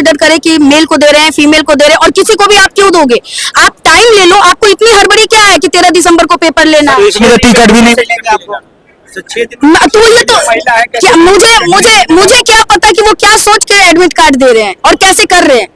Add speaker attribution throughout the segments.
Speaker 1: Consider करें कि mail को दे रहे हैं, फीमेल को दे रहे हैं, और किसी को भी आप क्यों दोगे? आप टाइम ले लो, आपको इतनी हड़बड़ी क्या है कि 13 दिसंबर को पेपर लेना है?
Speaker 2: टिकट भी नहीं
Speaker 1: तो ये तो क्या, मुझे क्या पता कि वो क्या सोच के एडमिट कार्ड दे रहे हैं और कैसे कर रहे हैं।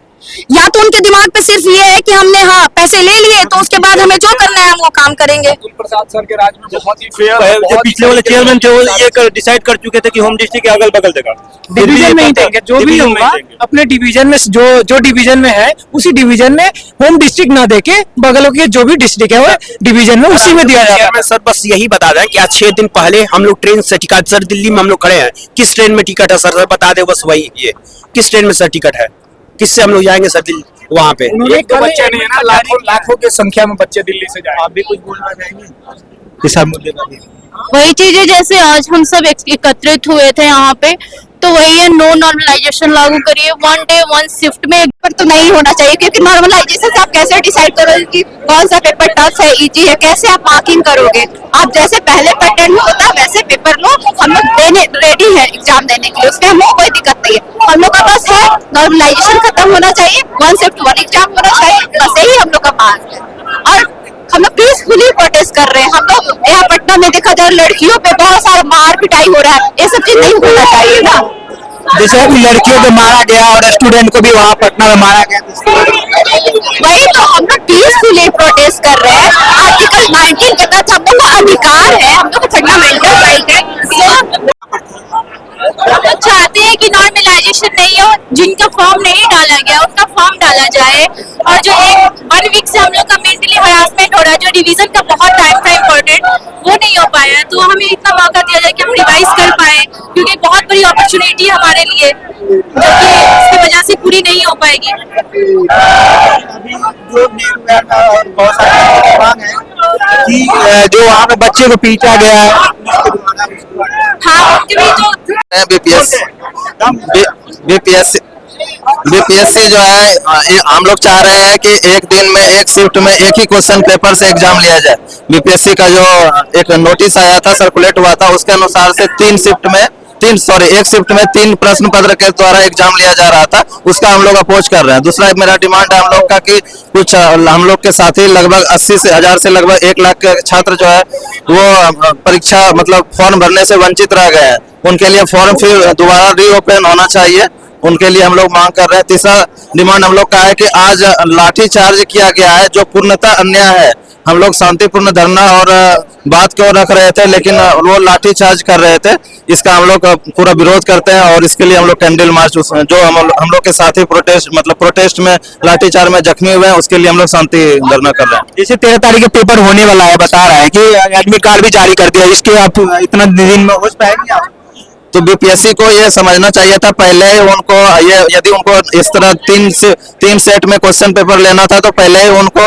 Speaker 1: या तो उनके दिमाग पे सिर्फ ये है कि हमने हाँ पैसे ले लिए तो उसके बाद हमें जो करना है हम वो काम करेंगे।
Speaker 3: प्रसाद सर के राज में बहुत ही फेयर,
Speaker 2: जो पिछले वाले चेयरमैन थे वो ये डिसाइड कर चुके थे कि होम डिस्ट्रिक्ट के अगल बगल देगा,
Speaker 3: डिवीजन में ही देंगे, जो भी होगा अपने डिवीजन में, जो डिवीजन में है उसी डिवीजन में होम डिस्ट्रिक्ट ना देके बगलों के जो भी डिस्ट्रिक्ट है वो डिवीजन में उसी में दिया जाएगा।
Speaker 4: सर बस यही बता दें कि आज 6 दिन पहले हम लोग ट्रेन से टिकट, सर दिल्ली में हम लोग खड़े हैं, किस ट्रेन में टिकट है सर बता दे, बस वही ये किस ट्रेन में सर टिकट है, किससे हम लोग जाएंगे सर दिल्ली वहाँ पे?
Speaker 3: एक तो बच्चे नहीं है ना, लाखों की संख्या में बच्चे दिल्ली से जाए। आप भी कुछ बोलना चाहेंगे इस मुद्दे पर?
Speaker 5: वही चीज है, जैसे आज हम सब एकत्रित हुए थे यहाँ पे, तो वही है, नो नॉर्मलाइजेशन लागू करिए, 1 डे 1 शिफ्ट में।
Speaker 1: पर तो नहीं होना चाहिए, क्योंकि नॉर्मलाइजेशन से आप कैसे डिसाइड करोगे कि कौन सा पेपर टफ है, इजी है, कैसे आप मार्किंग करोगे? आप जैसे पहले पैटर्न में होता वैसे पेपर लो, हम लोग देने रेडी है एग्जाम देने के लिए, उसमें हमें कोई दिक्कत नहीं है। हम लोग का बस है नॉर्मलाइजेशन खत्म होना चाहिए, 1 शिफ्ट 1 एग्जाम होना चाहिए, बस यही हम लोग का मांग है। और हम लोग पीसफुली प्रोटेस्ट कर रहे हैं। हम लोग यहाँ पटना में देखा जाए लड़कियों पे बहुत सारा मार पिटाई हो रहा है, ये सब चीज नहीं होना चाहिए ना।
Speaker 2: जैसे अभी लड़कियों को मारा गया और स्टूडेंट को भी वहाँ पटना में मारा गया,
Speaker 1: वही तो हम लोग पीसफुली प्रोटेस्ट कर रहे हैं। आर्टिकल 19 के तहत हम लोग का अधिकार है, हम लोग का फंडामेंटल राइट है।
Speaker 5: हम लोग चाहते हैं कि नॉर्मलाइजेशन नहीं हो, जिनका फॉर्म नहीं डाला गया उनका फॉर्म डाला जाए, और जो 1 वीक से हम लोग का मेंटली हरासमेंट हो रहा है, जो रिवीजन का बहुत टाइम था इम्पोर्टेंट, वो नहीं हो पाया है, तो हमें इतना मौका दिया जाए कि हम रिवाइज कर पाए, क्योंकि बहुत बड़ी अपॉर्चुनिटी है हमारे लिए, जो कि इसकी वजह से पूरी नहीं हो पाएगी।
Speaker 2: जो वहाँ पे बच्चे को पीटा गया है,
Speaker 5: हाँ, उनके भी जो
Speaker 6: बीपीएससी जो है हम लोग चाह रहे हैं कि एक दिन में एक शिफ्ट में एक ही क्वेश्चन पेपर से एग्जाम लिया जाए। बीपीएससी का जो एक नोटिस आया था, सर्कुलेट हुआ था, उसके अनुसार से एक शिफ्ट में 3 प्रश्न पत्र के द्वारा एग्जाम लिया जा रहा था, उसका हम लोग अपोज कर रहे हैं। दूसरा मेरा डिमांड है हम लोग का कि कुछ हम लोग के साथी लगभग 80,000 से लगभग 1 लाख के छात्र जो है वो परीक्षा मतलब फॉर्म भरने से वंचित रह गए हैं, उनके लिए फॉर्म फिर दोबारा रीओपन होना चाहिए, उनके लिए हम लोग मांग कर रहे हैं। तीसरा डिमांड हम लोग का है कि आज लाठी चार्ज किया गया है जो पूर्णतः अन्याय है। हम लोग शांतिपूर्ण धरना और बात क्यों रख रहे थे, लेकिन वो लाठी चार्ज कर रहे थे, इसका हम लोग पूरा विरोध करते हैं और इसके लिए हम लोग कैंडल मार्च, जो हम लोग के साथी प्रोटेस्ट में लाठी चार्ज में जख्मी हुए हैं, उसके लिए हम लोग शांति धरना कर रहे हैं।
Speaker 2: जैसे 13 तारीख को पेपर होने वाला है, बता रहा है कि एडमिट कार्ड भी जारी कर दिया, इसके आप इतना दिन में हो पाएंगे आप?
Speaker 6: तो बीपीएससी को ये समझना चाहिए था पहले ही उनको, ये यदि उनको इस तरह 3 सेट में क्वेश्चन पेपर लेना था तो पहले ही उनको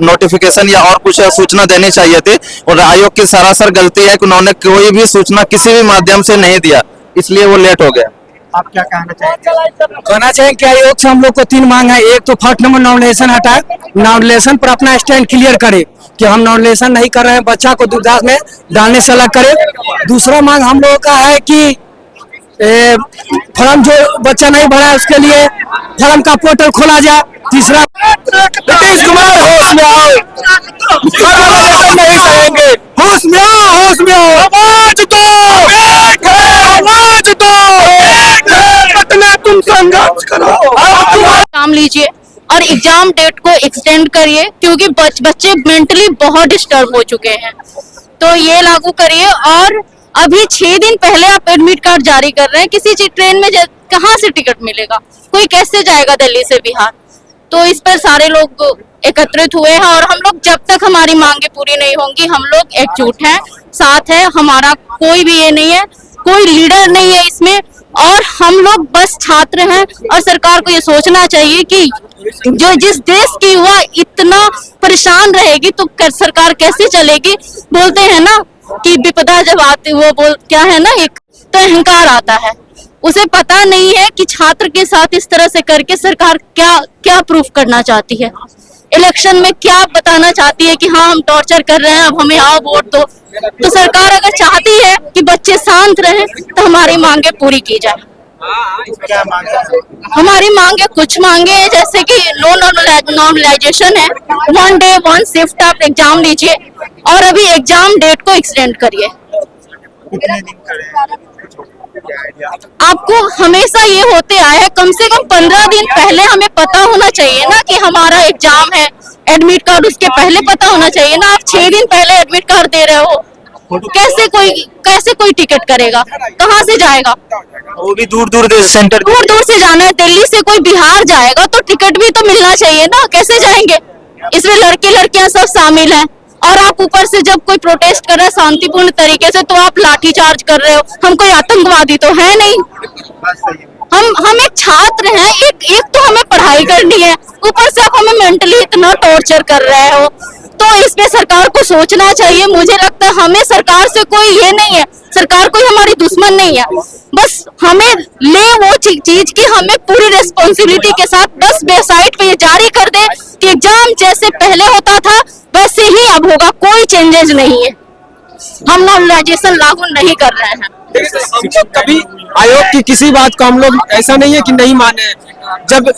Speaker 6: नोटिफिकेशन या और कुछ सूचना देनी चाहिए थी, और आयोग की सरासर गलती है कि उन्होंने कोई भी सूचना किसी भी माध्यम से नहीं दिया, इसलिए वो लेट हो गया।
Speaker 2: आप क्या कहना चाहेंगे? कहना चाहेंगे कि आयोग से हम लोग को 3 मांग है। एक तो फर्स्ट नंबर नॉमिनेशन हटाए, नॉमिनेशन पर अपना स्टैंड क्लियर करे कि हम नॉमिनेशन नहीं कर रहे हैं, बच्चा को दुर्दास में डालने से अलग करे। दूसरा मांग हम लोगों का है कि फॉर्म जो बच्चा नहीं भरा है उसके लिए फॉर्म का पोर्टल खोला जाए। तीसरा नीतीश कुमार होश में आओ, नहीं कहेंगे, होश में आओ, होश में आओ, आवाज दो, आवाज दो, तुम संघर्ष करो,
Speaker 5: काम लीजिए और एग्जाम डेट को एक्सटेंड करिए, क्योंकि बच्चे मेंटली बहुत डिस्टर्ब हो चुके हैं, तो ये लागू करिए। और अभी 6 दिन पहले आप एडमिट कार्ड जारी कर रहे हैं, किसी ट्रेन में कहाँ से टिकट मिलेगा, कोई कैसे जाएगा दिल्ली से बिहार? तो इस पर सारे लोग एकत्रित हुए हैं, और हम लोग जब तक हमारी मांगे पूरी नहीं होंगी, हम लोग एकजुट हैं, साथ है, हमारा कोई भी ये नहीं है, कोई लीडर नहीं है इसमें, और हम लोग बस छात्र हैं। और सरकार को ये सोचना चाहिए कि जो जिस देश की युवा इतना परेशान रहेगी तो सरकार कैसे चलेगी। बोलते हैं ना कि विपदा जब आती, वो क्या है ना, एक तो अहंकार आता है, उसे पता नहीं है कि छात्र के साथ इस तरह से करके सरकार क्या क्या प्रूफ करना चाहती है, इलेक्शन में क्या बताना चाहती है कि हाँ हम टॉर्चर कर रहे हैं, अब हमें आओ वोट दो। तो सरकार अगर चाहती है कि बच्चे शांत रहें तो हमारी मांगे पूरी की जाए। हमारी मांग है, कुछ मांगे हैं जैसे कि नो नॉर्मलाइजेशन है, 1 डे 1 शिफ्ट आप एग्जाम लीजिए और अभी एग्जाम डेट को एक्सटेंड करिए। आपको हमेशा ये होते आया है, कम से कम 15 दिन पहले हमें पता होना चाहिए ना कि हमारा एग्जाम है, एडमिट कार्ड उसके पहले पता होना चाहिए ना। आप 6 दिन पहले एडमिट कार्ड दे रहे हो, कैसे कोई टिकट करेगा, कहाँ से जाएगा?
Speaker 6: वो भी दूर दूर सेंटर,
Speaker 5: दूर दूर से जाना है, दिल्ली से कोई बिहार जाएगा तो टिकट भी तो मिलना चाहिए ना, कैसे जाएंगे? इसमें लड़के लड़कियां सब शामिल हैं और आप ऊपर से जब कोई प्रोटेस्ट कर रहा है शांतिपूर्ण तरीके से तो आप लाठी चार्ज कर रहे हो। हम कोई आतंकवादी तो है नहीं, हम एक छात्र हैं, एक तो हमें पढ़ाई करनी है, ऊपर से आप हमें मेंटली इतना टॉर्चर कर रहे हो, तो इसमें सरकार को सोचना चाहिए। मुझे लगता है हमें सरकार से कोई ये नहीं है, सरकार कोई हमारी दुश्मन नहीं है, बस हमें ले वो चीज की हमें पूरी रिस्पॉन्सिबिलिटी के साथ बस वेबसाइट पे ये जारी कर दे कि एग्जाम जैसे पहले होता था वैसे ही अब होगा, कोई चेंजेस नहीं है। हम नॉर्मलाइजेशन लागू नहीं कर रहे हैं।
Speaker 2: हम लोग कभी आयोग की किसी बात को हम लोग ऐसा नहीं है कि नहीं माने। जब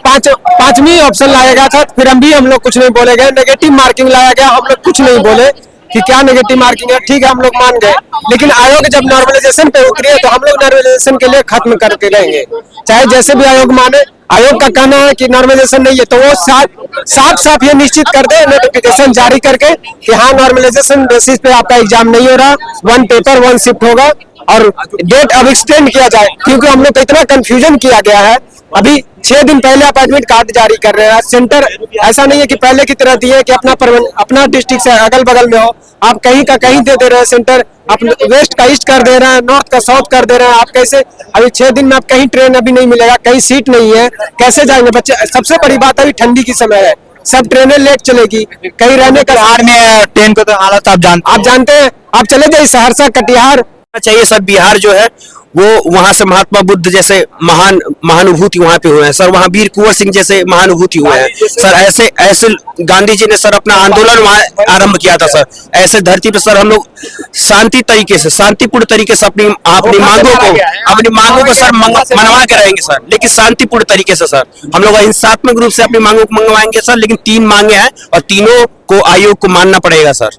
Speaker 2: पांचवी ऑप्शन लाया गया था फिर हम लोग कुछ नहीं बोले गए, नेगेटिव मार्किंग लाया गया, हम लोग कुछ नहीं बोले कि क्या नेगेटिव मार्किंग है, ठीक है हम लोग मान गए। लेकिन आयोग जब नॉर्मलाइजेशन पे उतरी है तो हम लोग नॉर्मलाइजेशन के लिए खत्म करके रहेंगे, चाहे जैसे भी आयोग माने। आयोग का कहना है कि नॉर्मलाइजेशन नहीं है तो वो साफ ये निश्चित कर दे नोटिफिकेशन जारी करके कि हाँ नॉर्मलाइजेशन बेसिस पे आपका एग्जाम नहीं हो रहा, 1 पेपर 1 शिफ्ट होगा और डेट अब एक्सटेंड किया जाए, क्योंकि हम लोग को इतना कंफ्यूजन किया गया है। अभी 6 दिन पहले आप एडमिट कार्ड जारी कर रहे हैं, सेंटर ऐसा नहीं है कि पहले की तरह दिए कि अपना डिस्ट्रिक्ट से अगल बगल में हो, आप कहीं का कहीं दे रहे हैं सेंटर, आप वेस्ट का ईस्ट कर दे रहे हैं, नॉर्थ का साउथ कर दे रहे हैं। आप कैसे अभी 6 दिन में आप कहीं ट्रेन अभी नहीं मिलेगा, कहीं सीट नहीं है, कैसे जाएंगे बच्चे? सबसे बड़ी बात अभी ठंडी की समय है, सब ट्रेनें लेट चलेगी, कहीं रहने का
Speaker 6: बिहार में ट्रेन को तो हालत आप जानते हैं।
Speaker 2: आप चले जाइए सहरसा कटिहार
Speaker 4: चाहिए सर। बिहार जो है वो वहां से महात्मा बुद्ध जैसे महानुभूति वहां पे हुए हैं सर, वहां वीर कुंवर सिंह जैसे महानुभूति हुए हैं सर। ऐसे गांधी जी ने सर अपना आंदोलन वहां आरंभ किया था सर। ऐसे धरती पे सर हम लोग शांतिपूर्ण तरीके से अपनी मांगों को सर मनवा के रहेंगे सर, लेकिन शांतिपूर्ण तरीके से सर हम लोग हिंसात्मक रूप से अपनी मांगों को मंगवाएंगे सर। लेकिन 3 मांगे हैं और तीनों को आयोग को मानना पड़ेगा सर।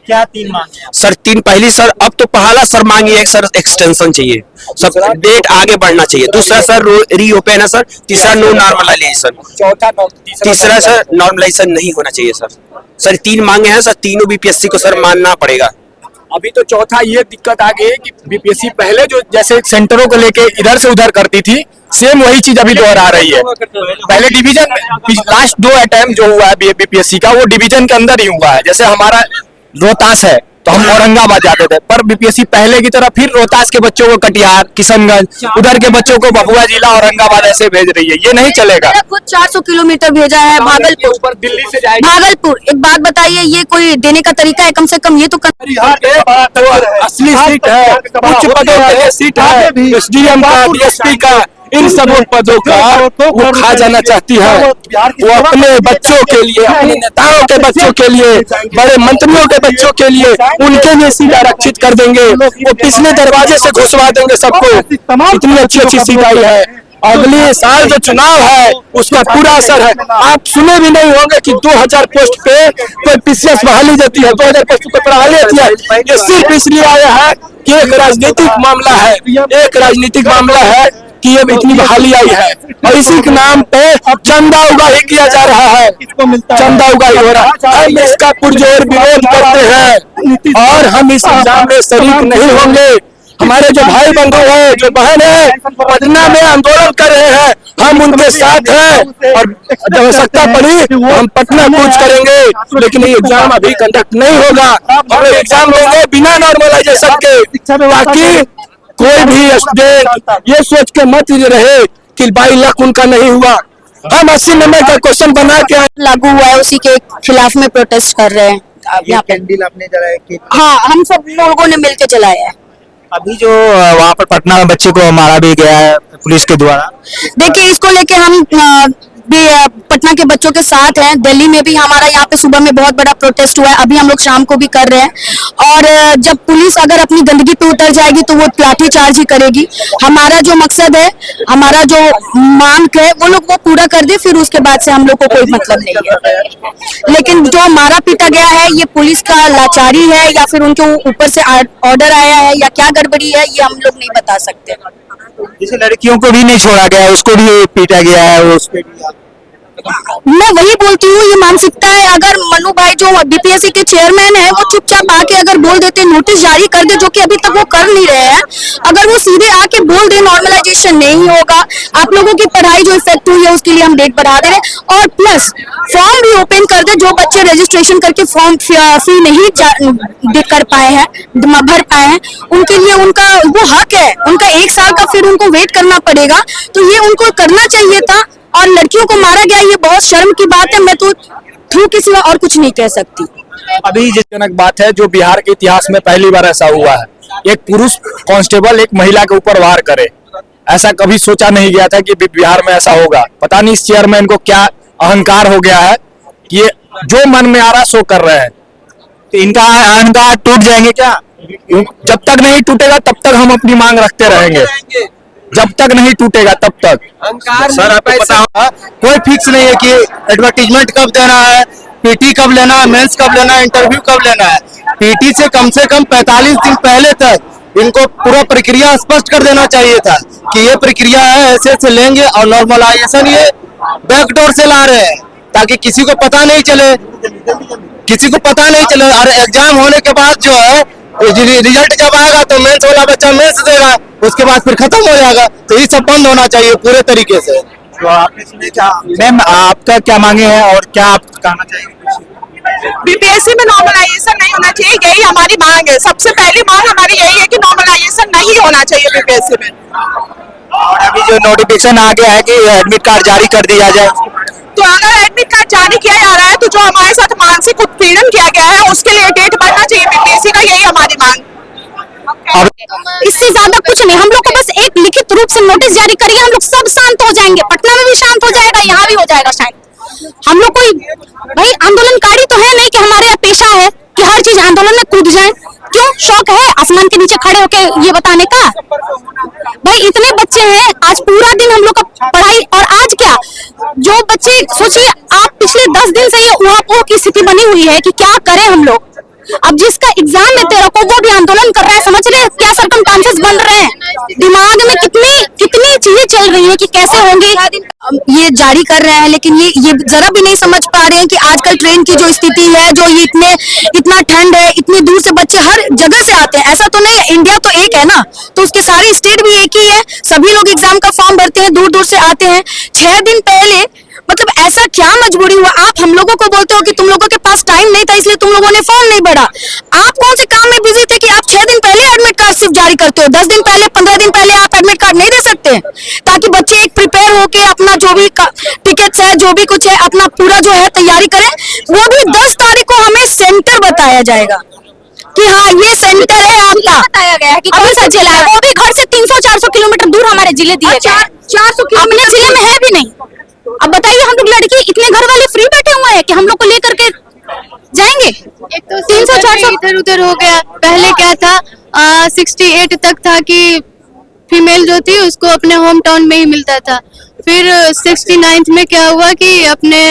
Speaker 6: क्या 3 मांगे
Speaker 4: सर? 3 पहली सर, अब तो पहला सर मांगी है सर एक्सटेंशन चाहिए सर, डेट आगे बढ़ना चाहिए। दूसरा सर रीओपन है सर। तीसरा नो नॉर्मलाइजेशन। तीसरा सर नॉर्मलाइजेशन नहीं होना चाहिए सर। सर 3 मांगे हैं सर, तीनों बीपीएससी को सर मानना पड़ेगा।
Speaker 3: अभी तो चौथा ये दिक्कत आ गई है कि बीपीएससी पहले जो जैसे सेंटरों को लेके इधर से उधर करती थी, सेम वही चीज अभी दोहरा रही है। पहले डिवीजन लास्ट 2 अटेम्प्ट जो हुआ है बीपीएससी का वो डिवीजन के अंदर ही हुआ है। जैसे हमारा रोहतास है तो हम औरंगाबाद जाते थे, पर बीपीएससी पहले की तरह फिर रोहतास के बच्चों को कटिहार, किशनगंज, उधर के बच्चों को भभुआ जिला औरंगाबाद ऐसे भेज रही है। ये नहीं चलेगा।
Speaker 1: खुद 400 किलोमीटर भेजा है भागलपुर,
Speaker 3: दिल्ली से जाएगी
Speaker 1: भागलपुर। एक बात बताइए, ये कोई देने का तरीका है? कम से कम ये तो
Speaker 2: असली सीट है, उच्च पदों के लिए सीट है, एसडीएम का, डीएसपी का, इन सब पदों का वो खा जाना चाहती है। वो अपने बच्चों के लिए, अपने नेताओं के बच्चों के लिए, बड़े मंत्रियों के बच्चों के लिए उनके लिए सीट आरक्षित कर देंगे। वो पिछले दरवाजे से घुसवा देंगे सबको। इतनी अच्छी सीट आई है। अगले साल जो चुनाव है उसका पूरा असर है। आप सुने भी नहीं होंगे कि 2000 पोस्ट पे कोई पीसीएस बहाली देती है, 2000 पोस्ट पे बहाली देती है। ये सिर्फ इसलिए आया है कि एक राजनीतिक मामला है कि अब इतनी बहाली आई है और इसी के नाम पे चंदा उगाही किया जा रहा है, चंदा उगाही हो रहा है। हम इसका पुरजोर विरोध करते हैं और हम इस एग्जाम में शरीक नहीं होंगे। हमारे जो भाई बंधु है, जो बहन है, पटना में आंदोलन कर रहे हैं, हम उनके साथ हैं और जब आवश्यकता पड़ी हम पटना कूच करेंगे। लेकिन ये एग्जाम अभी कंडक्ट नहीं होगा। हम लोग एग्जाम लेंगे बिना नॉर्मलाइजेशन के, ताकि कोई भी स्टूडेंट ये सोच के मत रहे कि 22 लाख उनका नहीं हुआ। हम 80 नंबर का क्वेश्चन बना के
Speaker 1: लागू हुआ है, उसी के खिलाफ में प्रोटेस्ट कर रहे हैं।
Speaker 6: कैंडल आपने जलाया कि
Speaker 1: हाँ, हम सब लोगों ने मिलकर जलाया है।
Speaker 6: अभी जो वहाँ पर पटना में बच्चे को मारा भी गया है पुलिस के द्वारा,
Speaker 1: देखिए इसको लेके हम
Speaker 5: भी पटना के बच्चों के साथ हैं। दिल्ली में भी हमारा यहाँ पे सुबह में बहुत बड़ा प्रोटेस्ट हुआ है, अभी हम लोग शाम को भी कर रहे हैं। और जब पुलिस अगर अपनी गंदगी पे उतर जाएगी तो वो लाठी चार्ज ही करेगी। हमारा जो मकसद है, हमारा जो मांग है, वो लोग वो पूरा कर दे, फिर उसके बाद से हम लोग को कोई मतलब नहीं है। लेकिन जो मारा पीटा गया है, ये पुलिस का लाचारी है या फिर उनके ऊपर से ऑर्डर आया है या क्या गड़बड़ी है, ये हम लोग नहीं बता सकते।
Speaker 7: जैसे लड़कियों को भी नहीं छोड़ा गया, उसको भी पीटा गया है, उस पे भी
Speaker 5: मैं वही बोलती हूँ, ये मानसिकता है। अगर मनु भाई जो बीपीएससी के चेयरमैन है, वो चुपचाप आके अगर बोल देते, नोटिस जारी कर दे, जो कि अभी तक वो कर नहीं रहे हैं। अगर वो सीधे आके बोल दे नॉर्मलाइजेशन नहीं होगा, आप लोगों की पढ़ाई जो इफेक्ट हुई है उसके लिए हम डेट बढ़ा दे रहे हैं। और प्लस फॉर्म भी ओपन कर दे, जो बच्चे रजिस्ट्रेशन करके फॉर्म फी नहीं कर पाए हैं, भर पाए हैं, उनके लिए उनका वो हक है। उनका 1 साल का फिर उनको वेट करना पड़ेगा, तो ये उनको करना चाहिए था। और लड़कियों को मारा गया, ये बहुत शर्म की बात है। मैं तो थ्रू के सिवा और कुछ नहीं कह सकती।
Speaker 3: अभी जनक बात है जो बिहार के इतिहास में पहली बार ऐसा हुआ है, एक पुरुष कांस्टेबल एक महिला के ऊपर वार करे। ऐसा कभी सोचा नहीं गया था कि बिहार में ऐसा होगा। पता नहीं इस चेयरमैन को क्या अहंकार हो गया है, ये जो मन में आ रहा सो कर रहे हैं।
Speaker 7: तो इनका अहंकार टूट जाएंगे क्या?
Speaker 3: जब तक नहीं टूटेगा तब तक हम अपनी मांग रखते रहेंगे, जब तक नहीं टूटेगा तब तक।
Speaker 7: सर आपको पता होगा, कोई फिक्स नहीं है कि एडवर्टीजमेंट कब देना है, पीटी कब लेना है, मेंस कब लेना है, इंटरव्यू कब लेना है। पीटी से कम 45 दिन पहले तक इनको पूरा प्रक्रिया स्पष्ट कर देना चाहिए था कि ये प्रक्रिया है, ऐसे ऐसे लेंगे। और नॉर्मलाइजेशन ये बैकडोर से ला रहे हैं ताकि किसी को पता नहीं चले, और एग्जाम होने के बाद जो है रिजल्ट जब आएगा तो मेंस वाला बच्चा मेंस देगा, उसके बाद फिर खत्म हो जाएगा। तो ये सब बंद होना चाहिए पूरे तरीके से।
Speaker 6: तो आपने सुने क्या मैम, आपका क्या मांगे हैं और क्या आप कहना चाहेंगे?
Speaker 1: बीपीएससी में नॉर्मलाइजेशन नहीं होना चाहिए, यही हमारी मांग है। सबसे पहली मांग हमारी यही है कि नॉर्मलाइजेशन नहीं होना चाहिए बीपीएससी में।
Speaker 7: और अभी जो नोटिफिकेशन आ गया है कि एडमिट कार्ड जारी कर दिया जाए,
Speaker 1: तो अगर एडमिट कार्ड जारी किया जा रहा है तो जो हमारे साथ मानसिक उत्पीड़न किया गया है उसके लिए डेट बढ़ना चाहिए बीपीएससी का, यही हमारी मांग।
Speaker 5: इससे ज्यादा कुछ नहीं, हम लोग को बस एक लिखित रूप से नोटिस जारी करिए, हम लोग सब शांत हो जाएंगे। पटना में भी शांत हो जाएगा, यहाँ भी हो जाएगा शांत। हम लोग कोई भाई आंदोलनकारी तो है नहीं कि हमारे यहाँ पेशा है कि हर चीज आंदोलन में कूद जाए। क्यों शौक है आसमान के नीचे खड़े होके ये बताने का? भाई इतने बच्चे हैं, आज पूरा दिन हम लोग का पढ़ाई। और आज क्या, जो बच्चे सोचिए आप, पिछले 10 दिन से ये ऊहापोह की स्थिति बनी हुई है कि क्या करें हम लोग। अब जिसका एग्जाम है 13 को, वो भी आंदोलन कर रहा है। समझ रहे हैं क्या सर्कमस्टांसेस बन रहे हैं? दिमाग में कितनी चीजें चल रही हैं कि कैसे होंगे। ये जारी कर रहे हैं, लेकिन ये जरा भी नहीं समझ पा रहे हैं कि आजकल ट्रेन की जो स्थिति है, जो ये इतना ठंड है, इतनी दूर से बच्चे हर जगह से आते हैं। ऐसा तो नहीं, इंडिया तो एक है ना, तो उसके सारे स्टेट भी एक ही है। सभी लोग एग्जाम का फॉर्म भरते हैं, दूर दूर से आते हैं। 6 दिन पहले, मतलब ऐसा क्या मजबूरी हुआ? आप हम लोगों को बोलते हो कि तुम लोगों के पास टाइम नहीं था इसलिए तुम लोगों ने फॉर्म नहीं भरा। आप कौन से काम में बिजी थे कि आप 6 दिन पहले एडमिट कार्ड सिर्फ जारी करते हो? 10 दिन पहले, 15 दिन पहले आप एडमिट कार्ड नहीं दे सकते, ताकि बच्चे एक प्रिपेयर होके अपना जो भी टिकट्स है, जो भी कुछ है, अपना पूरा जो है तैयारी करें। वो भी 10 तारीख को हमें सेंटर बताया जाएगा कि हाँ ये सेंटर है आपका। बताया गया है कि कौन सा जिला है, वो भी घर से 300-400 किलोमीटर दूर हमारे जिले दिए गए हैं। 400 अपने जिले में है भी नहीं। अब बताइए, हम लोग लड़की, इतने घर वाले फ्री बैठे हुए हैं कि हम लोग को लेकर के जाएंगे?
Speaker 8: एक तो 300-400 इधर उधर हो गया। पहले क्या था, 68 तक था कि फीमेल जो थी उसको अपने होम टाउन में ही मिलता था। फिर 69 में क्या हुआ कि अपने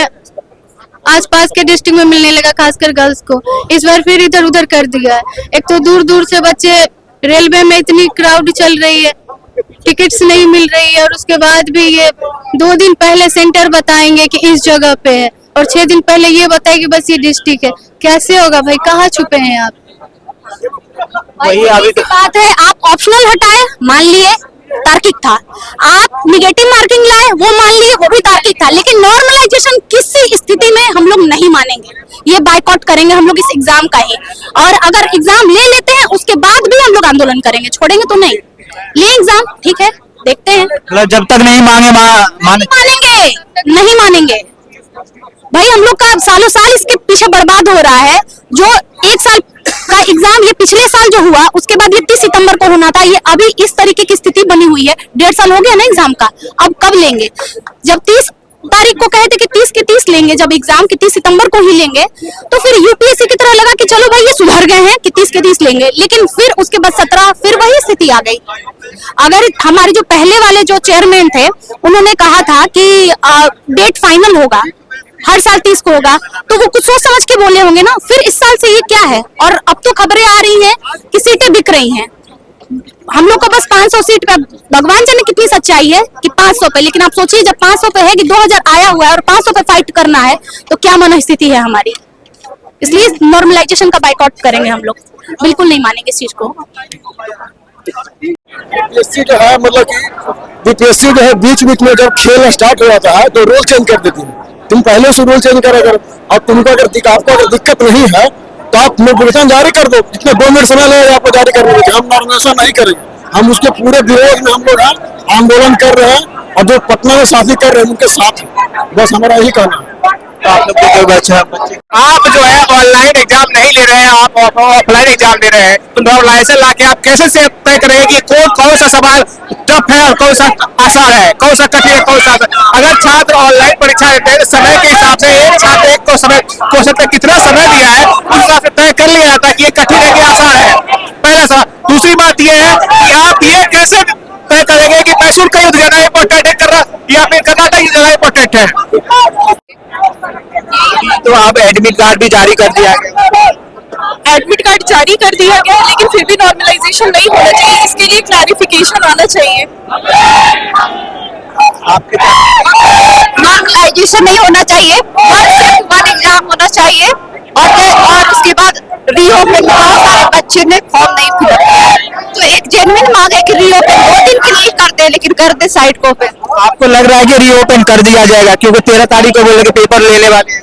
Speaker 8: आसपास के डिस्ट्रिक्ट में मिलने लगा, खासकर गर्ल्स को। इस बार फिर इधर उधर कर दिया है। एक तो दूर दूर से बच्चे, रेलवे में इतनी क्राउड चल रही है, टिकट्स नहीं मिल रही है। और उसके बाद भी ये 2 दिन पहले सेंटर बताएंगे कि इस जगह पे है, और 6 दिन पहले ये बताएंगे बस ये डिस्ट्रिक्ट है। कैसे होगा भाई, कहाँ छुपे हैं आप?
Speaker 7: वही अभी तो
Speaker 5: बात है, आप ऑप्शनल हटाए, मान लिए तार्किक था। आप निगेटिव मार्किंग लाए, वो मान लिए, वो भी तार्किक था। लेकिन नॉर्मलाइजेशन किसी स्थिति में हम लोग नहीं मानेंगे, ये बायकॉट करेंगे हम लोग इस एग्जाम का ही। और अगर एग्जाम ले लेते हैं उसके बाद भी हम लोग आंदोलन करेंगे, छोड़ेंगे तो नहीं। लिए एग्जाम, ठीक है, देखते हैं।
Speaker 7: मतलब जब तक नहीं
Speaker 5: मानेंगे नहीं मानेंगे भाई। हम लोग का सालों साल इसके पीछे बर्बाद हो रहा है। जो 1 साल का एग्जाम ये पिछले साल जो हुआ, उसके बाद ये 30 सितंबर को होना था, ये अभी इस तरीके की स्थिति बनी हुई है। 1.5 साल हो गया ना एग्जाम का, अब कब लेंगे? जब 30 तारीख को कहे थे कि 30 के 30 लेंगे, जब एग्जाम की 30 सितंबर को ही लेंगे, तो फिर यूपीएससी की तरह लगा कि चलो भाई ये सुधर गए हैं कि 30 के 30 लेंगे, लेकिन फिर उसके बाद 17 फिर वही स्थिति आ गई। अगर हमारे जो पहले वाले जो चेयरमैन थे उन्होंने कहा था कि डेट फाइनल होगा, हर साल 30 को होगा, तो वो कुछ सोच समझ के बोले होंगे ना। फिर इस साल से ये क्या है, और अब तो खबरें आ रही हैं कि सीटें बिक रही हैं। हम लोग को बस 500 सीट पे, भगवान जाने कितनी सच्चाई है कि 500 पे, लेकिन आप सोचिए जब 500 पे है कि 2000 आया हुआ है और 500 पे फाइट करना है, तो क्या मनोस्थिति है हमारी। इसलिए नॉर्मलाइजेशन का बाइकआउट करेंगे हम लोग, बिल्कुल नहीं मानेंगे इस चीज को।
Speaker 9: बीपीएससी जो है मतलब कि बीपीएससी जो है बीच बीच में जब खेल स्टार्ट हो जाता है तो रूल चेंज कर देती है। तुम पहले से रूल चेंज करो, अगर अब तुमको आपको अगर दिक्कत नहीं है तो आप नोटिफिकेशन जारी कर दो, जितने 2 मिनट समय लगेगा आपको जारी करने में। हम नॉर्मलाइजेशन नहीं करेंगे, हम उसके पूरे विरोध में हम लोग आंदोलन कर रहे हैं, और जो पटना में साथी कर रहे हैं उनके साथ हैं। बस हमारा यही कहना है।
Speaker 3: आप जो है ऑनलाइन एग्जाम नहीं ले रहे हैं, आप ऑफलाइन एग्जाम दे रहे हैं, तो नॉर्मलाइजेशन लाके आप कैसे से तय करेंगे कि कौन सा सवाल टफ है और कौन सा आसान है, कौन सा कठिन है, कौन सा। अगर छात्र ऑनलाइन परीक्षा देते हैं समय के हिसाब से एक छात्र एक क्वेश्चन तक कितना समय दिया है उस हिसाब से तय कर लिया जाता है कि ये कठिन है कि आसान है, पहला सवाल। दूसरी बात यह है कि आप ये कैसे तय करेंगे कि मैसूर का युद्ध ज्यादा इम्पोर्टेंट है कर रहा या फिर कर्नाटक युद्ध ज्यादा इम्पोर्टेंट है।
Speaker 4: तो अब एडमिट कार्ड भी जारी कर दिया गया।
Speaker 1: एडमिट कार्ड जारी कर दिया गया है, लेकिन फिर भी नॉर्मलाइजेशन नहीं होना चाहिए, इसके लिए क्लैरिफिकेशन आना चाहिए। नॉर्मलाइजेशन नहीं होना चाहिए, वन एग्जाम होना चाहिए, और उसके बाद रीओपन। बहुत सारे बच्चे ने फॉर्म नहीं फिलअप किया, तो एक जेन्युइन मांग है कि रीओपन 2 दिन के लिए कर दे, लेकिन कर दे साइड को पे।
Speaker 3: आपको लग रहा है कि रीओपन कर दिया जाएगा क्योंकि 13 तारीख को बोले कि पेपर लेने वाले हैं?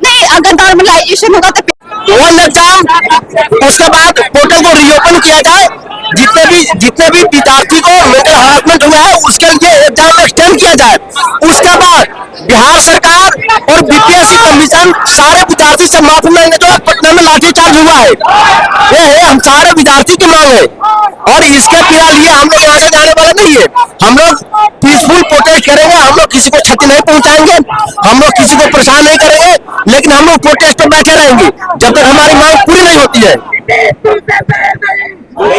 Speaker 1: नहीं, अगर नॉर्मलाइजेशन होगा तो
Speaker 3: वन एग्जाम उसके बाद पोर्टल को रीओपन किया जाए, जितने भी विद्यार्थी को मेंटल हरासमेंट हुआ है उसके लिए एग्जाम एक्सटेंड किया जाए। उसके बाद बिहार सरकार और बीपीएससी कमीशन सारे विद्यार्थी से माफी मांगे जो पटना में लाठीचार्ज हुआ है, ये हम सारे विद्यार्थी की मांग है, और इसके बिना लिए हम लोग यहाँ से जाने वाले नहीं है। हम लोग पीसफुल प्रोटेस्ट करेंगे, हम लोग किसी को क्षति नहीं पहुंचाएंगे, हम लोग किसी को परेशान नहीं करेंगे, लेकिन हम लोग प्रोटेस्ट पे बैठे रहेंगे जब तक हमारी मांग पूरी नहीं होती है।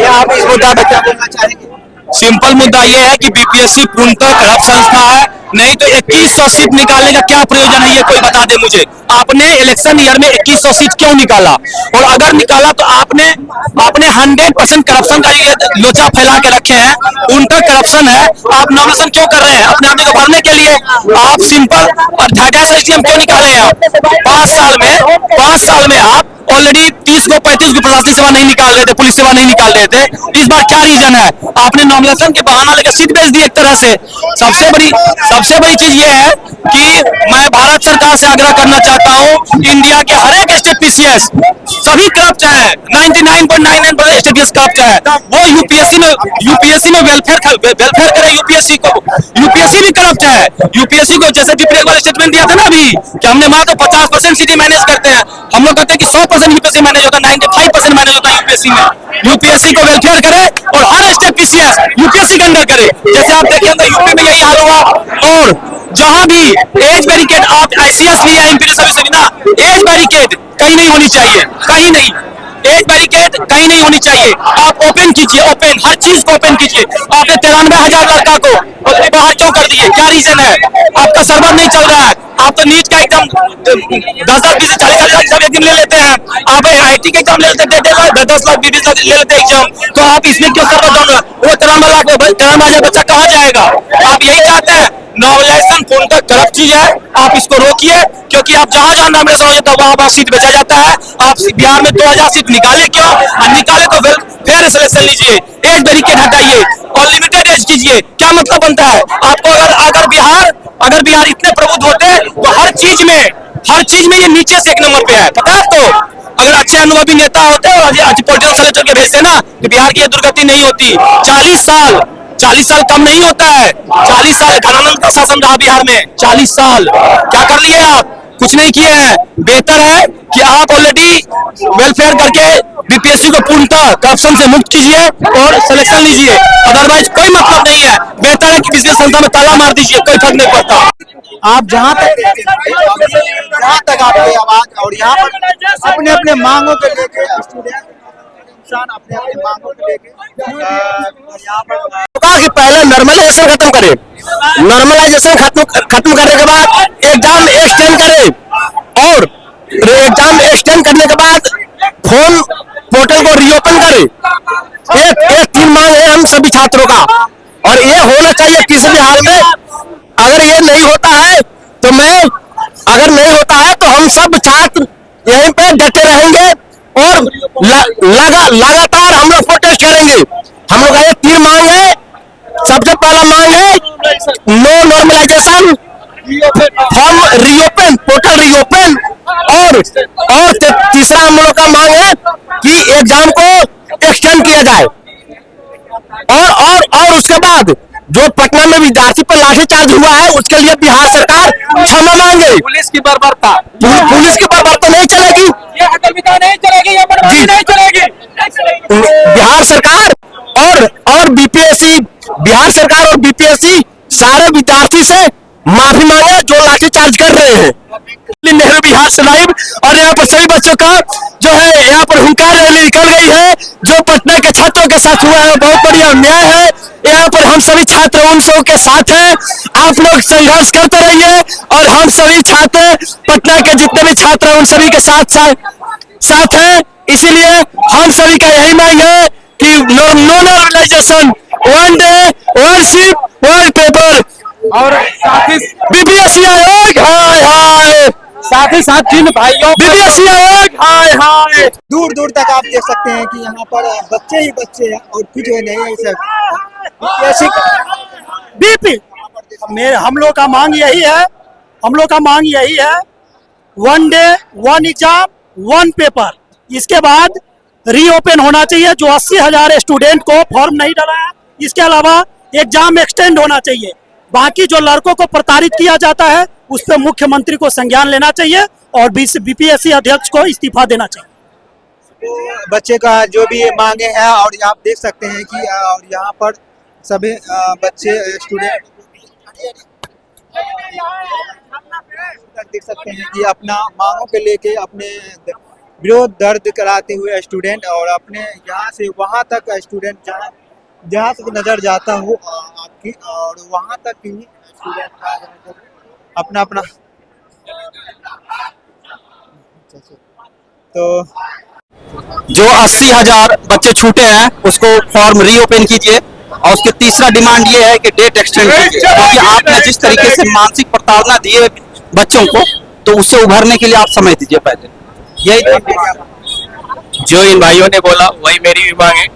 Speaker 4: आप इस मुद्दा पर क्या बोलना चाहेंगे?
Speaker 3: सिंपल मुद्दा यह है कि बीपीएससी पूर्णतः करप्ट संस्था है, नहीं तो 2100 सीट निकालने का क्या प्रयोजन है ये कोई बता दे मुझे। आपने इलेक्शन ईयर में 2100 सीट क्यों निकाला, और अगर निकाला तो आपने 100% करप्शन का ये लोचा फैला के रखे हैं, उनका करप्शन है। आप नॉमिनेशन क्यों कर रहे हैं? अपने आदमी को भरने के लिए। आप सिंपल और ढाका से एसडीएम क्यों निकाले हैं? आप 5 साल में आप ऑलरेडी 30 को 35 को प्रशासनिक सेवा नहीं निकाल रहे थे, पुलिस सेवा नहीं निकाल रहे थे। इस बार क्या रीजन है? आपने नॉमिनेशन के बहाना लेकर सीट बेच दी एक तरह से। सबसे बड़ी चीज ये है कि मैं भारत सरकार से आग्रह करना चाहता हूं, इंडिया के हर एक स्टेट पीसीएस सभी करप्ट है, 99.99% स्टेट पीसीएस करप्ट है। वो यूपीएससी में वेलफेयर करे यूपीएससी को। यूपीएससी भी करप्ट है। यूपीएससी को जैसे डिप्टी वाले स्टेटमेंट दिया था ना अभी कि हमने मात्र 50% सिटी मैनेज करते हैं, हम लोग कहते हैं कि 100% यूपीएससी मैनेज होता है, 95% मैनेज होता है यूपीएससी में। यूपीएससी को वेलफेयर करे और हर स्टेट पीसीएस यूपीएससी के अंदर करे। जैसे आप देखिए तो यूपी में यही हाल हुआ, और जहां भी एज बैरिकेड आप आईसीएस भी या एमपी सभी से ना, एज बैरिकेड कहीं नहीं होनी चाहिए, कहीं नहीं। एज बैरिकेड कहीं नहीं होनी चाहिए। आप ओपन कीजिए, ओपन हर चीज को ओपन कीजिए। आपने 93,000 लड़का को बाहर क्यों कर दिए? क्या रीजन है? आपका सर्वर नहीं चल रहा है। आप तो नीट का एकदम 10,000 20 40,000 एग्जाम एक दिन ले लेते हैं। आप आईटी के एग्जाम ले लेते हैं 10 लाख 20 लाख ले लेते हैं एग्जाम, तो आप इसमें क्यों सर्वर डाउन? वो 93,000 बच्चा कहाँ जाएगा? आप यही चाहते हैं? नॉर्मलाइजेशन पूर्णतः करप्ट चीज है, आप इसको रोकिए, क्योंकि आप जहां नॉमिनेशन हो जाता है वहां सीट बेचा जाता है। आप बिहार में 2000 सीट निकाले क्यों? और निकाले तो फेयर सिलेक्शन लीजिए, एज बैरिकेड हटाइए और लिमिटेड एज कीजिए। क्या मतलब बनता है आपको? अगर बिहार इतने प्रबुद्ध होते तो हर चीज में ये नीचे से 1 नंबर पे है, पता है आपको? अगर अच्छे अनुभवी नेता होते और पॉलिटिकल सेलेक्टर के भेजते ना, तो बिहार की ये दुर्गति नहीं होती। 40 साल कम नहीं होता है। 40 साल घनानंद का शासन रहा बिहार में, 40 साल क्या कर लिए आप?
Speaker 4: कुछ नहीं किए हैं। बेहतर है कि आप ऑलरेडी वेलफेयर करके बीपीएससी को पूर्णतः करप्शन से मुक्त कीजिए और सिलेक्शन लीजिए, अदरवाइज कोई मतलब नहीं है। बेहतर है कि बिजनेस संस्था में ताला मार दीजिए, कोई फर्क नहीं पड़ता।
Speaker 7: आप जहाँ तक आपकी आवाज और यहाँ पर अपने अपने मांगों को लेके स्टूडेंट इंसान अपने अपने मांगों को लेके यहाँ पर
Speaker 4: कि पहले नॉर्मलाइजेशन खत्म करें, नॉर्मलाइजेशन खत्म करने के बाद एग्जाम एक्सटेंड करें और एग्जाम एक्सटेंड करने के बाद फॉर्म पोर्टल को रीओपन करें। एक 3 मांग है हम सभी छात्रों का और ये होना चाहिए किसी भी हाल में। अगर ये नहीं होता है तो हम सब छात्र यहीं पे डटे रहेंगे और लगातार हम लोग प्रोटेस्ट करेंगे। हम लोग का ये 3 मांग है। सबसे पहला मांग है no normalisation, form reopen, portal reopen और तीसरा हम लोग का मांग है कि एग्जाम को एक्सटेंड किया जाए और उसके बाद जो पटना में विद्यार्थी पर लाठीचार्ज हुआ है उसके लिए बिहार सरकार क्षमा मांगे। पुलिस की बर्बरता नहीं चलेगी, ये हकलविदा नहीं चलेगी, ये बर्बादी नहीं चलेगी। बिहार सरकार और बीपीएससी सारे विद्यार्थी से माफी मांगे जो लाठीचार्ज कर रहे हैं। नेहरू बिहार से लाइव और यहाँ पर सभी बच्चों का जो है यहाँ पर हुंकार रैली निकल गई है। जो पटना के छात्रों के साथ हुआ है बहुत बड़ी अन्याय है। यहाँ पर हम सभी छात्र उन सब के साथ हैं। आप लोग संघर्ष करते रहिए और हम सभी छात्र पटना के जितने भी छात्र हैं उन सभी के साथ हैं। इसीलिए हम सभी का यही मांग है कि no normalisation, 1 day 1 shift 1 paper और साथ ही बीपीएससी आयोग हाय हाय, साथ ही साथ जिन भाइयों बीपीएससी आयोग हाय हाय।
Speaker 7: दूर दूर तक आप देख सकते हैं कि यहाँ पर बच्चे ही बच्चे हैं और कुछ नहीं है सब
Speaker 10: बीपी। हम लोग का मांग यही है 1 डे 1 एग्जाम 1 पेपर। इसके बाद रीओपन होना चाहिए। जो 80,000 स्टूडेंट को फॉर्म नहीं डाला है, इसके अलावा एग्जाम एक्सटेंड होना चाहिए। बाकी जो लड़कों को प्रताड़ित किया जाता है उस पर मुख्यमंत्री को संज्ञान लेना चाहिए और बीपीएससी अध्यक्ष को इस्तीफा देना चाहिए।
Speaker 7: तो बच्चे का जो भी मांगे हैं और आप देख सकते हैं कि और यहाँ पर सभी बच्चे स्टूडेंट देख सकते हैं कि अपना मांगों के लेके अपने विरोध दर्द कराते हुए स्टूडेंट और अपने यहाँ से वहाँ तक स्टूडेंट जहाँ तक नजर जाता हो आपकी और वहाँ तक ही स्टूडेंट अपना तो
Speaker 4: जो 80,000 बच्चे छूटे हैं उसको फॉर्म रीओपन कीजिए और उसके तीसरा डिमांड ये है कि डेट एक्सटेंड कीजिए, क्योंकि आपने जिस तरीके से मानसिक प्रताड़ना दिए बच्चों को तो उससे उभरने के लिए आप समय दीजिए। पहले यही
Speaker 3: जो इन भाइयों ने बोला वही मेरी भी मांग है।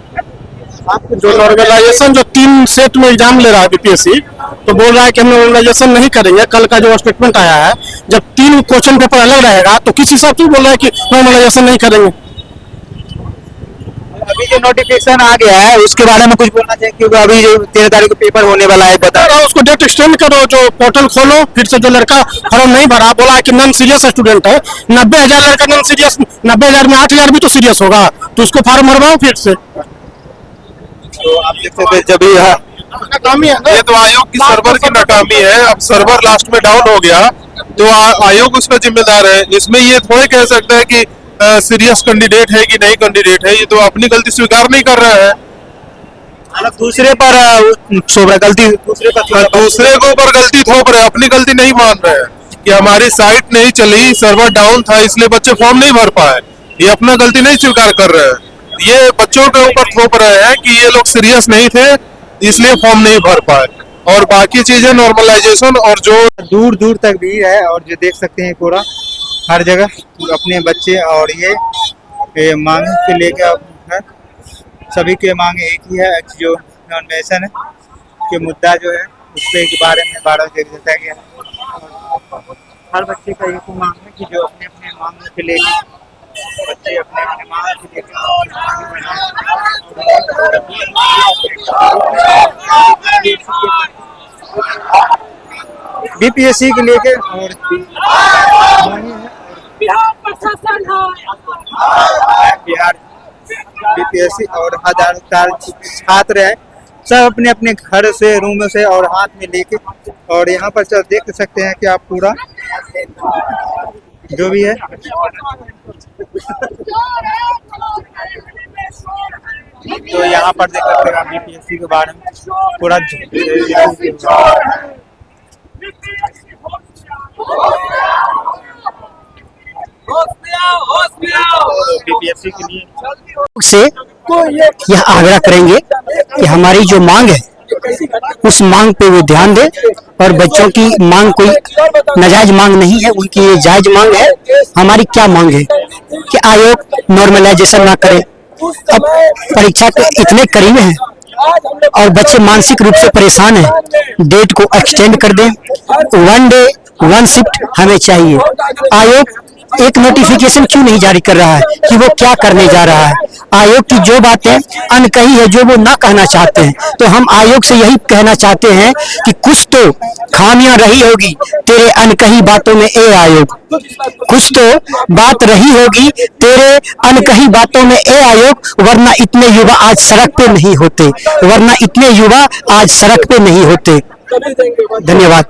Speaker 9: जो नॉर्मलाइजेशन जो 3 सेट में एग्जाम ले रहा है बीपीएससी, तो बोल रहा है कि हम नॉर्मलाइजेशन नहीं करेंगे। कल का जो स्टेटमेंट आया है, जब 3 क्वेश्चन पेपर अलग रहेगा तो किस हिसाब से बोल रहा है कि नॉर्मलाइजेशन नहीं करेंगे।
Speaker 7: अभी जो नोटिफिकेशन आ गया है उसके बारे में कुछ बोलना चाहिए, क्योंकि अभी जो 13 तारीख को पेपर होने वाला है, बता
Speaker 9: रहा उसको डेट एक्सटेंड करो, जो पोर्टल खोलो। फिर से जो लड़का फॉर्म नहीं भरा, बोला है कि नॉन सीरियस स्टूडेंट है, 90,000 लड़का नॉन सीरियस, 90,000 में 8,000 भी तो सीरियस होगा, तो उसको फॉर्म भरवाओ फिर से।
Speaker 7: तो आप देख सकते हैं जब
Speaker 9: नाकामी है ना,
Speaker 3: ये तो आयोग की सर्वर की नाकामी है। अब सर्वर लास्ट में डाउन हो गया तो आयोग उसका जिम्मेदार है। इसमें ये थोड़े कह सकता है कि सीरियस कैंडिडेट है कि नहीं कैंडिडेट है। ये तो अपनी गलती स्वीकार नहीं कर रहा है,
Speaker 7: दूसरे पर गलती
Speaker 3: दूसरे के ऊपर गलती थोप रहे, अपनी गलती नहीं मान रहे हैं कि हमारी साइट नहीं चली, सर्वर डाउन था इसलिए बच्चे फॉर्म नहीं भर पाए। ये अपना गलती नहीं स्वीकार कर रहे हैं, ये बच्चों के ऊपर थोप रहे हैं कि ये लोग सीरियस नहीं थे इसलिए फॉर्म नहीं भर पाए। और बाकी चीजें नॉर्मलाइजेशन और जो
Speaker 7: दूर दूर तक भी है और जो देख सकते हैं पूरा हर जगह अपने बच्चे और ये मांग के लेकर सभी के मांग एक ही है, जो नॉर्मलाइजेशन है के मुद्दा जो है उसके बारे में 12 जताया गया है। हर बच्चे का एक मांग है कि जो अपने अपने मांग के लेकर बच्चे अपने अपने मांग के लेकर बीपीएससी के लेके और बिहार बीपीएससी और हजारों छात्र हैं, सब अपने अपने घर से रूम से और हाथ में लेके, और यहाँ पर सब देख सकते हैं कि आप पूरा जो भी है तो यहाँ पर देख सकते हैं बीपीएससी के बारे में पूरा बीपीएससी के लिए
Speaker 2: से यह आग्रह करेंगे कि हमारी जो मांग है उस मांग पे वो ध्यान दे, और बच्चों की मांग कोई नाजायज मांग नहीं है, उनकी ये जायज मांग है। हमारी क्या मांग है कि आयोग नॉर्मलाइजेशन ना करे। अब परीक्षा के इतने करीब हैं और बच्चे मानसिक रूप से परेशान हैं, डेट को एक्सटेंड कर दें। 1 डे 1 शिफ्ट हमें चाहिए। आयोग एक नोटिफिकेशन क्यों नहीं जारी कर रहा है कि वो क्या करने जा रहा है? आयोग की जो बातें अनकही है, जो वो ना कहना चाहते हैं, तो हम आयोग से यही कहना चाहते हैं कि कुछ तो खामियां रही होगी तेरे अनकही बातों में ए आयोग, कुछ तो बात रही होगी तेरे अनकही बातों में ए आयोग, वरना इतने युवा आज सड़क पे नहीं होते, वरना इतने युवा आज सड़क पे नहीं होते। धन्यवाद।